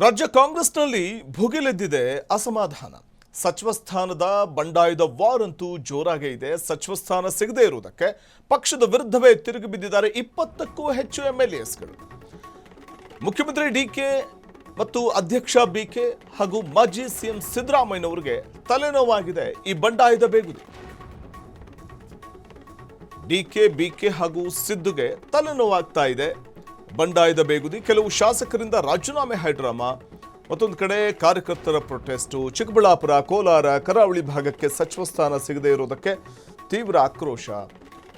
ರಾಜ್ಯ ಕಾಂಗ್ರೆಸ್ನಲ್ಲಿ ಭುಗಿಲೆದ್ದಿದೆ ಅಸಮಾಧಾನ. ಸಚಿವ ಸ್ಥಾನದ ಬಂಡಾಯದ ವಾರ್ ಅಂತೂ ಜೋರಾಗೇ ಇದೆ. ಸಚಿವ ಸ್ಥಾನ ಸಿಗದೇ ಇರುವುದಕ್ಕೆ ಪಕ್ಷದ ವಿರುದ್ಧವೇ ತಿರುಗಿ ಬಿದ್ದಿದ್ದಾರೆ 20ಕ್ಕೂ ಹೆಚ್ಚು ಎಂಎಲ್ಎಸ್ಗಳು. ಮುಖ್ಯಮಂತ್ರಿ ಡಿಕೆ ಮತ್ತು ಅಧ್ಯಕ್ಷ ಬಿಕೆ ಹಾಗೂ ಮಾಜಿ ಸಿಎಂ ಸಿದ್ದರಾಮಯ್ಯನವರಿಗೆ ತಲೆನೋವಾಗಿದೆ ಈ ಬಂಡಾಯದ ಬೇಗುದಿ. ಡಿಕೆ ಬಿಕೆ ಹಾಗೂ ಸಿದ್ದುಗೆ ತಲೆನೋವಾಗ್ತಾ ಇದೆ ಬಂಡಾಯದ ಬೇಗುದಿ. ಕೆಲವು ಶಾಸಕರಿಂದ ರಾಜೀನಾಮೆ ಹೈಡ್ರಾಮಾ, ಮತ್ತೊಂದು ಕಡೆ ಕಾರ್ಯಕರ್ತರ ಪ್ರೊಟೆಸ್ಟು. ಚಿಕ್ಕಬಳ್ಳಾಪುರ, ಕೋಲಾರ, ಕರಾವಳಿ ಭಾಗಕ್ಕೆ ಸಚಿವ ಸ್ಥಾನ ಸಿಗದೇ ಇರುವುದಕ್ಕೆ ತೀವ್ರ ಆಕ್ರೋಶ,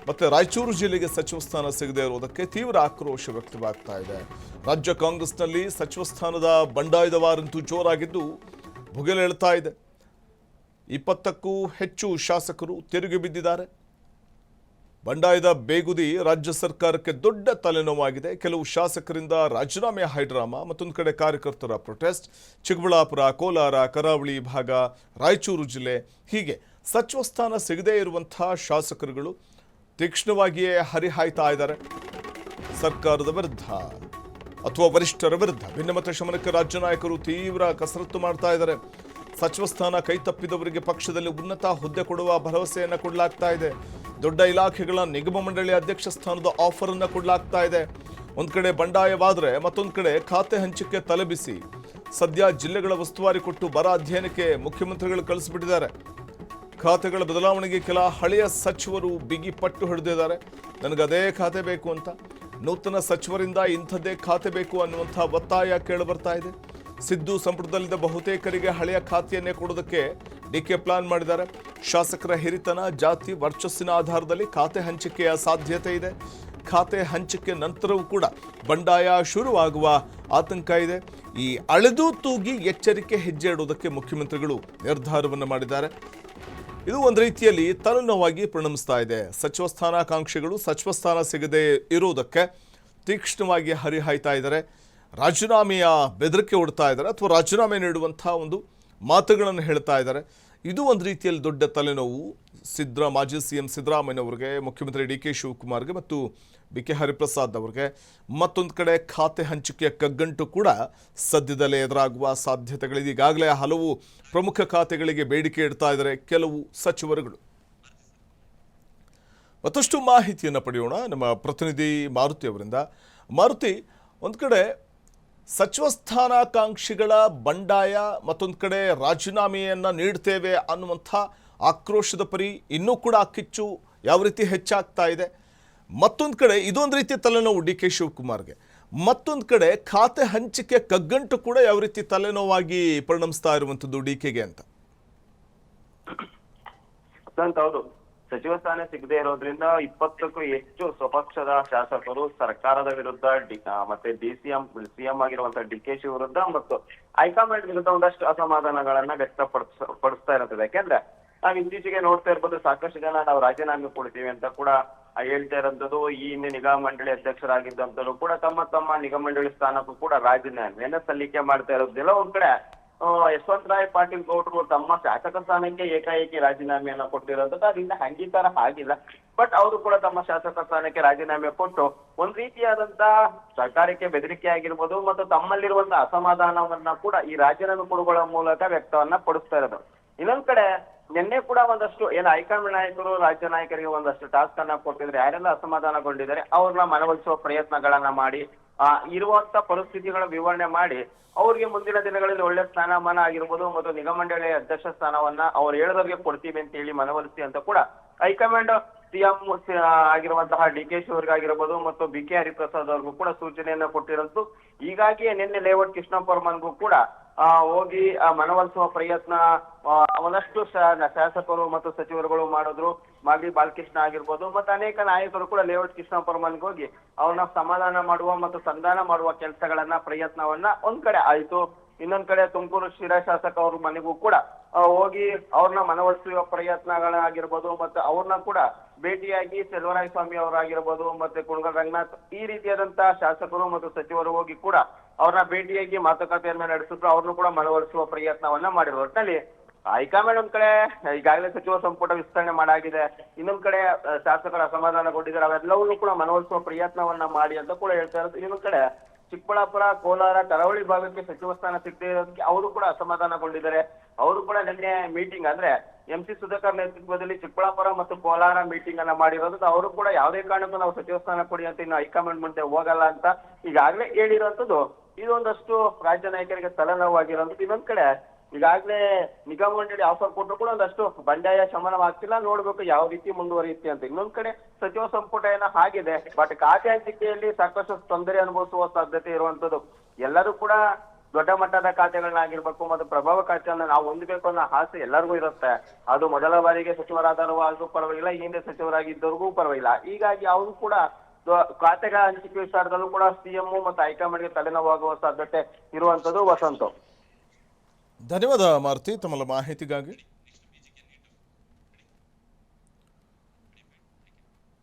ಮತ್ತೆ ರಾಯಚೂರು ಜಿಲ್ಲೆಗೆ ಸಚಿವ ಸ್ಥಾನ ಸಿಗದೇ ಇರುವುದಕ್ಕೆ ತೀವ್ರ ಆಕ್ರೋಶ ವ್ಯಕ್ತವಾಗ್ತಾ ಇದೆ. ರಾಜ್ಯ ಕಾಂಗ್ರೆಸ್ನಲ್ಲಿ ಸಚಿವ ಸ್ಥಾನದ ಬಂಡಾಯದ ವಾರಂತೂ ಜೋರಾಗಿದ್ದು ಭುಗಿಲೇಳ್ತಾ ಇದೆ. 20ಕ್ಕೂ ಹೆಚ್ಚು ಶಾಸಕರು ತಿರುಗಿ ಬಿದ್ದಿದ್ದಾರೆ. ಬಂಡಾಯದ ಬೇಗುದಿ ರಾಜ್ಯ ಸರ್ಕಾರಕ್ಕೆ ದೊಡ್ಡ ತಲೆನೋವಾಗಿದೆ. ಕೆಲವು ಶಾಸಕರಿಂದ ರಾಜೀನಾಮೆ ಹೈಡ್ರಾಮಾ, ಮತ್ತೊಂದು ಕಡೆ ಕಾರ್ಯಕರ್ತರ ಪ್ರೊಟೆಸ್ಟ್. ಚಿಕ್ಕಬಳ್ಳಾಪುರ, ಕೋಲಾರ, ಕರಾವಳಿ ಭಾಗ, ರಾಯಚೂರು ಜಿಲ್ಲೆ, ಹೀಗೆ ಸಚಿವ ಸ್ಥಾನ ಸಿಗದೇ ಇರುವಂತಹ ಶಾಸಕರುಗಳು ತೀಕ್ಷ್ಣವಾಗಿಯೇ ಹರಿಹಾಯ್ತಾ ಇದ್ದಾರೆ. ಸರ್ಕಾರದ ವಿರುದ್ಧ ಅಥವಾ ವರಿಷ್ಠರ ವಿರುದ್ಧ ಭಿನ್ನಮತ ಶಮನಕ್ಕೆ ರಾಜ್ಯ ನಾಯಕರು ತೀವ್ರ ಕಸರತ್ತು ಮಾಡ್ತಾ ಇದ್ದಾರೆ. ಸಚಿವ ಸ್ಥಾನ ಕೈ ತಪ್ಪಿದವರಿಗೆ ಪಕ್ಷದಲ್ಲಿ ಉನ್ನತ ಹುದ್ದೆ ಕೊಡುವ ಭರವಸೆಯನ್ನು ಕೊಡಲಾಗ್ತಾ ಇದೆ. ದೊಡ್ಡ ಇಲಾಖೆಗಳ ನಿಗಮ ಮಂಡಳಿ ಅಧ್ಯಕ್ಷ ಸ್ಥಾನದ ಆಫರ್ ಅನ್ನು ಕೊಡಲಾಗ್ತಾ ಇದೆ. ಒಂದ್ ಕಡೆ ಬಂಡಾಯವಾದ್ರೆ ಮತ್ತೊಂದು ಕಡೆ ಖಾತೆ ಹಂಚಿಕೆ ತಲೆಬಿಸಿ. ಸದ್ಯ ಜಿಲ್ಲೆಗಳ ಉಸ್ತುವಾರಿ ಕೊಟ್ಟು ಬರ ಅಧ್ಯಯನಕ್ಕೆ ಮುಖ್ಯಮಂತ್ರಿಗಳು ಕಳಿಸಿಬಿಟ್ಟಿದ್ದಾರೆ. ಖಾತೆಗಳ ಬದಲಾವಣೆಗೆ ಕೆಲ ಹಳೆಯ ಸಚಿವರು ಬಿಗಿ ಪಟ್ಟು ಹಿಡಿದಿದ್ದಾರೆ. ನನಗೆ ಅದೇ ಖಾತೆ ಬೇಕು ಅಂತ. ನೂತನ ಸಚಿವರಿಂದ ಇಂಥದ್ದೇ ಖಾತೆ ಬೇಕು ಅನ್ನುವಂಥ ಒತ್ತಾಯ ಕೇಳಿಬರ್ತಾ ಇದೆ. ಸಿದ್ದು ಸಂಪುಟದಲ್ಲಿದ್ದ ಬಹುತೇಕರಿಗೆ ಹಳೆಯ ಖಾತೆಯನ್ನೇ ಕೊಡೋದಕ್ಕೆ ಡಿಕೆ ಪ್ಲಾನ್ ಮಾಡಿದ್ದಾರೆ. ಶಾಸಕರ ಹಿರಿತನ, ಜಾತಿ, ವರ್ಚಸ್ಸಿನ ಆಧಾರದಲ್ಲಿ ಖಾತೆ ಹಂಚಿಕೆಯ ಸಾಧ್ಯತೆ ಇದೆ. ಖಾತೆ ಹಂಚಿಕೆ ನಂತರವೂ ಕೂಡ ಬಂಡಾಯ ಶುರುವಾಗುವ ಆತಂಕ ಇದೆ. ಈ ಅಳೆದು ತೂಗಿ ಎಚ್ಚರಿಕೆ ಹೆಜ್ಜೆ ಇಡುವುದಕ್ಕೆ ಮುಖ್ಯಮಂತ್ರಿಗಳು ನಿರ್ಧಾರವನ್ನು ಮಾಡಿದ್ದಾರೆ. ಇದು ಒಂದು ರೀತಿಯಲ್ಲಿ ತಲೆನೋವಾಗಿ ಪರಿಣಮಿಸ್ತಾ ಇದೆ. ಸಚಿವ ಸ್ಥಾನಾಕಾಂಕ್ಷಿಗಳು ಸಚಿವ ಸ್ಥಾನ ಸಿಗದೆ ಇರುವುದಕ್ಕೆ ತೀಕ್ಷ್ಣವಾಗಿ ಹರಿಹಾಯ್ತಾ ಇದ್ದಾರೆ. ರಾಜೀನಾಮೆಯ ಬೆದರಿಕೆ ಹೊಡ್ತಾ ಇದ್ದಾರೆ ಅಥವಾ ರಾಜೀನಾಮೆ ನೀಡುವಂತಹ ಒಂದು ಮಾತುಗಳನ್ನು ಹೇಳ್ತಾ ಇದ್ದಾರೆ. ಇದು ಒಂದು ರೀತಿಯಲ್ಲಿ ದೊಡ್ಡ ತಲೆನೋವು ಮಾಜಿ ಸಿಎಂ ಸಿದ್ದರಾಮಯ್ಯನವರಿಗೆ, ಮುಖ್ಯಮಂತ್ರಿ ಡಿಕೆ ಶಿವಕುಮಾರ್ಗೆ ಮತ್ತು ಬಿಕೆ ಹರಿಪ್ರಸಾದ್ ಅವರಿಗೆ. ಮತ್ತೊಂದು ಕಡೆ ಖಾತೆ ಹಂಚಿಕೆಯ ಕಗ್ಗಂಟು ಕೂಡ ಸದ್ಯದಲ್ಲೇ ಎದುರಾಗುವ ಸಾಧ್ಯತೆಗಳಿದೆ. ಈಗಾಗಲೇ ಹಲವು ಪ್ರಮುಖ ಖಾತೆಗಳಿಗೆ ಬೇಡಿಕೆ ಇಡ್ತಾ ಇದ್ದಾರೆ ಕೆಲವು ಸಚಿವರುಗಳು. ಮತ್ತಷ್ಟು ಮಾಹಿತಿಯನ್ನು ಪಡೆಯೋಣ ನಮ್ಮ ಪ್ರತಿನಿಧಿ ಮಾರುತಿ ಅವರಿಂದ. ಮಾರುತಿ, ಒಂದು ಕಡೆ ಸಚಿವ ಸ್ಥಾನಾಕಾಂಕ್ಷಿಗಳ ಬಂಡಾಯ, ಮತ್ತೊಂದು ಕಡೆ ರಾಜೀನಾಮೆಯನ್ನು ನೀಡ್ತೇವೆ ಅನ್ನುವಂಥ ಆಕ್ರೋಶದ ಪರಿ ಇನ್ನೂ ಕೂಡ ಕಿಚ್ಚು ಯಾವ ರೀತಿ ಹೆಚ್ಚಾಗ್ತಾ ಇದೆ. ಮತ್ತೊಂದು ಕಡೆ ಇದೊಂದು ರೀತಿ ತಲೆನೋವು ಡಿಕೆ ಶಿವಕುಮಾರ್ಗೆ. ಮತ್ತೊಂದು ಕಡೆ ಖಾತೆ ಹಂಚಿಕೆ ಕಗ್ಗಂಟು ಕೂಡ ಯಾವ ರೀತಿ ತಲೆನೋವಾಗಿ ಪರಿಣಮಿಸ್ತಾ ಇರುವಂಥದ್ದು ಡಿಕೆಗೆ ಅಂತ. ಹೌದು, ಸಚಿವ ಸ್ಥಾನ ಸಿಗದೆ ಇರೋದ್ರಿಂದ 20ಕ್ಕೂ ಹೆಚ್ಚು ಸ್ವಪಕ್ಷದ ಶಾಸಕರು ಸರ್ಕಾರದ ವಿರುದ್ಧ ಮತ್ತೆ ಸಿಎಂ ಆಗಿರುವಂತಹ ಡಿಕೆ ಶಿ ವಿರುದ್ಧ ಮತ್ತು ಹೈಕಮಾಂಡ್ ವಿರುದ್ಧ ಒಂದಷ್ಟು ಅಸಮಾಧಾನಗಳನ್ನ ವ್ಯಕ್ತಪಡಿಸ್ತಾ ಇರುತ್ತದೆ. ಯಾಕೆಂದ್ರೆ ನಾವ್ ಇತ್ತೀಚೆಗೆ ನೋಡ್ತಾ ಇರ್ಬೋದು, ಸಾಕಷ್ಟು ಜನ ನಾವು ರಾಜೀನಾಮೆ ಕೊಡ್ತೀವಿ ಅಂತ ಕೂಡ ಹೇಳ್ತಾ ಇರೋಂಥದ್ದು. ಈ ಹಿಂದೆ ನಿಗಮ ಮಂಡಳಿ ಅಧ್ಯಕ್ಷರಾಗಿದ್ದಂತರು ಕೂಡ ತಮ್ಮ ನಿಗಮ ಮಂಡಳಿ ಸ್ಥಾನಕ್ಕೂ ಕೂಡ ರಾಜೀನಾಮೆಯನ್ನ ಸಲ್ಲಿಕೆ ಮಾಡ್ತಾ ಇರೋದಿಲ್ಲ. ಒಂದ್ ಕಡೆ ಯಶವಂತರಾಯ ಪಾಟೀಲ್ ಗೌಡ್ರು ತಮ್ಮ ಶಾಸಕ ಸ್ಥಾನಕ್ಕೆ ಏಕಾಏಕಿ ರಾಜೀನಾಮೆಯನ್ನ ಕೊಟ್ಟಿರೋದು ಅದರಿಂದ ಅಂಗೀಕಾರ ಆಗಿಲ್ಲ. ಬಟ್ ಅವರು ಕೂಡ ತಮ್ಮ ಶಾಸಕ ಸ್ಥಾನಕ್ಕೆ ರಾಜೀನಾಮೆ ಕೊಟ್ಟು ಒಂದ್ ರೀತಿಯಾದಂತ ಸರ್ಕಾರಕ್ಕೆ ಬೆದರಿಕೆ ಆಗಿರ್ಬೋದು ಮತ್ತು ತಮ್ಮಲ್ಲಿರುವಂತಹ ಅಸಮಾಧಾನವನ್ನ ಕೂಡ ಈ ರಾಜೀನಾಮೆ ಕೊಡುಗಳ ಮೂಲಕ ವ್ಯಕ್ತವನ್ನ ಪಡಿಸ್ತಾ ಇರೋದು. ಇನ್ನೊಂದ್ ಕಡೆ ನಿನ್ನೆ ಕೂಡ ಒಂದಷ್ಟು ಹೈಕಮಾಂಡ್ ನಾಯಕರು ರಾಜ್ಯ ನಾಯಕರಿಗೆ ಒಂದಷ್ಟು ಟಾಸ್ಕ್ ಅನ್ನ ಕೊಟ್ಟಿದ್ರೆ, ಯಾರೆಲ್ಲ ಅಸಮಾಧಾನಗೊಂಡಿದ್ದಾರೆ ಅವ್ರನ್ನ ಮನವೊಲಿಸುವ ಪ್ರಯತ್ನಗಳನ್ನ ಮಾಡಿ ಇರುವಂತ ಪರಿಸ್ಥಿತಿಗಳ ವಿವರಣೆ ಮಾಡಿ ಅವ್ರಿಗೆ ಮುಂದಿನ ದಿನಗಳಲ್ಲಿ ಒಳ್ಳೆ ಸ್ಥಾನಮಾನ ಆಗಿರ್ಬೋದು ಮತ್ತು ನಿಗಮ ಮಂಡಳಿ ಅಧ್ಯಕ್ಷ ಸ್ಥಾನವನ್ನ ಅವ್ರು ಹೇಳಿದವ್ರಿಗೆ ಕೊಡ್ತೀವಿ ಅಂತ ಹೇಳಿ ಮನವೊಲಿಸಿ ಅಂತ ಕೂಡ ಹೈಕಮಾಂಡ್ ಸಿಎಂ ಆಗಿರುವಂತಹ ಡಿಕೆ ಶಿ ಅವ್ರಿಗಾಗಿರ್ಬೋದು ಮತ್ತು ಬಿಕೆ ಹರಿಪ್ರಸಾದ್ ಅವ್ರಿಗೂ ಕೂಡ ಸೂಚನೆಯನ್ನ ಕೊಟ್ಟಿರೋದು. ಹೀಗಾಗಿ ನಿನ್ನೆ ಲೇಔಟ್ ಕೃಷ್ಣಪ್ಪ ವರ್ಮನ್ಗೂ ಕೂಡ ಹೋಗಿ ಮನವೊಲಿಸುವ ಪ್ರಯತ್ನ ಒಂದಷ್ಟು ಶಾಸಕರು ಮತ್ತು ಸಚಿವರುಗಳು ಮಾಡಿದ್ರು. ಮಾಗಡಿ ಬಾಲಕೃಷ್ಣ ಆಗಿರ್ಬೋದು ಮತ್ತು ಅನೇಕ ನಾಯಕರು ಕೂಡ ಲೇಔಟ್ ಕೃಷ್ಣಪ್ಪ ವರ್ಮನ್ಗೆ ಹೋಗಿ ಅವ್ರನ್ನ ಸಮಾಧಾನ ಮಾಡುವ ಮತ್ತು ಸಂಧಾನ ಮಾಡುವ ಕೆಲಸಗಳನ್ನ ಪ್ರಯತ್ನವನ್ನ ಒಂದ್ ಕಡೆ ಆಯ್ತು. ಇನ್ನೊಂದ್ ಕಡೆ ತುಮಕೂರು ಶಿರಾ ಶಾಸಕ ಅವ್ರ ಮನೆಗೂ ಕೂಡ ಹೋಗಿ ಅವ್ರನ್ನ ಮನವೊಲಿಸುವ ಪ್ರಯತ್ನಗಳಾಗಿರ್ಬೋದು ಮತ್ತು ಅವ್ರನ್ನ ಕೂಡ ಭೇಟಿಯಾಗಿ ಚೆಲುವರಾಯ ಸ್ವಾಮಿ ಅವರಾಗಿರ್ಬೋದು ಮತ್ತೆ ಕುಣಗಲ್ ರಂಗನಾಥ್ ಈ ರೀತಿಯಾದಂತಹ ಶಾಸಕರು ಮತ್ತು ಸಚಿವರು ಹೋಗಿ ಕೂಡ ಅವ್ರನ್ನ ಭೇಟಿಯಾಗಿ ಮಾತುಕತೆಯನ್ನ ನಡೆಸಿದ್ರು. ಅವ್ರನ್ನು ಕೂಡ ಮನವೊಲಿಸುವ ಪ್ರಯತ್ನವನ್ನ ಮಾಡಿದ್ರು. ಒಟ್ಟಿನಲ್ಲಿ ಹೈಕಮಾಂಡ್ ಒಂದ್ ಕಡೆ ಈಗಾಗಲೇ ಸಚಿವ ಸಂಪುಟ ವಿಸ್ತರಣೆ ಮಾಡಾಗಿದೆ, ಇನ್ನೊಂದ್ ಕಡೆ ಶಾಸಕರ ಅಸಮಾಧಾನಗೊಂಡಿದ್ದಾರೆ, ಅವೆಲ್ಲವನ್ನೂ ಕೂಡ ಮನವೊಲಿಸುವ ಪ್ರಯತ್ನವನ್ನ ಮಾಡಿ ಅಂತ ಕೂಡ ಹೇಳ್ತಾ ಇರೋದು. ಇನ್ನೊಂದ್ ಕಡೆ ಚಿಕ್ಕಬಳ್ಳಾಪುರ, ಕೋಲಾರ, ಕರಾವಳಿ ಭಾಗಕ್ಕೆ ಸಚಿವ ಸ್ಥಾನ ಸಿಗದೆ ಇರೋದಕ್ಕೆ ಅವರು ಕೂಡ ಅಸಮಾಧಾನಗೊಂಡಿದ್ದಾರೆ. ಅವರು ಕೂಡ ನಿನ್ನೆ ಮೀಟಿಂಗ್ ಅಂದ್ರೆ MC ಸುಧಾಕರ್ ನೇತೃತ್ವದಲ್ಲಿ ಚಿಕ್ಕಬಳ್ಳಾಪುರ ಮತ್ತು ಕೋಲಾರ ಮೀಟಿಂಗ್ ಅನ್ನ ಮಾಡಿರೋದು. ಅವರು ಕೂಡ ಯಾವುದೇ ಕಾರಣಕ್ಕೂ ನಾವು ಸಚಿವ ಸ್ಥಾನ ಕೊಡಿ ಅಂತ ಇನ್ನು ಹೈಕಮಾಂಡ್ ಮುಂದೆ ಹೋಗಲ್ಲ ಅಂತ ಈಗಾಗಲೇ ಹೇಳಿರುವಂತದ್ದು. ಇದೊಂದಷ್ಟು ರಾಜ್ಯ ನಾಯಕರಿಗೆ ತಲೆನೋವಾಗಿರುವಂತದ್ದು. ಇನ್ನೊಂದ್ ಕಡೆ ಈಗಾಗಲೇ ನಿಗಮ ಮಂಡಳಿ ಆಫರ್ ಕೊಟ್ಟರು ಕೂಡ ಒಂದಷ್ಟು ಬಂಡಾಯ ಶಮನವಾಗ್ತಿಲ್ಲ. ನೋಡ್ಬೇಕು ಯಾವ ರೀತಿ ಮುಂದುವರಿಯುತ್ತೆ ಅಂತ. ಇನ್ನೊಂದ್ ಕಡೆ ಸಚಿವ ಸಂಪುಟ ಏನೋ ಆಗಿದೆ, ಬಟ್ ಖಾತೆ ಹಂಚಿಕೆಯಲ್ಲಿ ಸಾಕಷ್ಟು ತೊಂದರೆ ಅನುಭವಿಸುವ ಸಾಧ್ಯತೆ ಇರುವಂತದ್ದು. ಎಲ್ಲರೂ ಕೂಡ ದೊಡ್ಡ ಮಟ್ಟದ ಖಾತೆಗಳನ್ನಾಗಿರ್ಬೇಕು ಮತ್ತು ಪ್ರಭಾವ ಖಾತೆಯನ್ನ ನಾವು ಹೊಂದಬೇಕು ಅನ್ನೋ ಆಸೆ ಎಲ್ಲರಿಗೂ ಇರುತ್ತೆ. ಅದು ಮೊದಲ ಬಾರಿಗೆ ಸಚಿವರಾದರೂ ಆದ್ರೂ ಪರವಾಗಿಲ್ಲ, ಈ ಹಿಂದೆ ಸಚಿವರಾಗಿದ್ದವ್ರಿಗೂ ಪರವಾಗಿಲ್ಲ. ಹೀಗಾಗಿ ಅವರು ಕೂಡ ಖಾತೆಗಳ ಹಂಚಿಕೆ ವಿಚಾರದಲ್ಲೂ ಕೂಡ CM ಮತ್ತು ಹೈಕಮಾಂಡ್ಗೆ ತಲೆನೋವಾಗುವ ಸಾಧ್ಯತೆ ಇರುವಂತದ್ದು. ವಸಂತ, ಧನ್ಯವಾದ ಮಾರುತಿ ತಮ್ಮ ಮಾಹಿತಿಗಾಗಿ.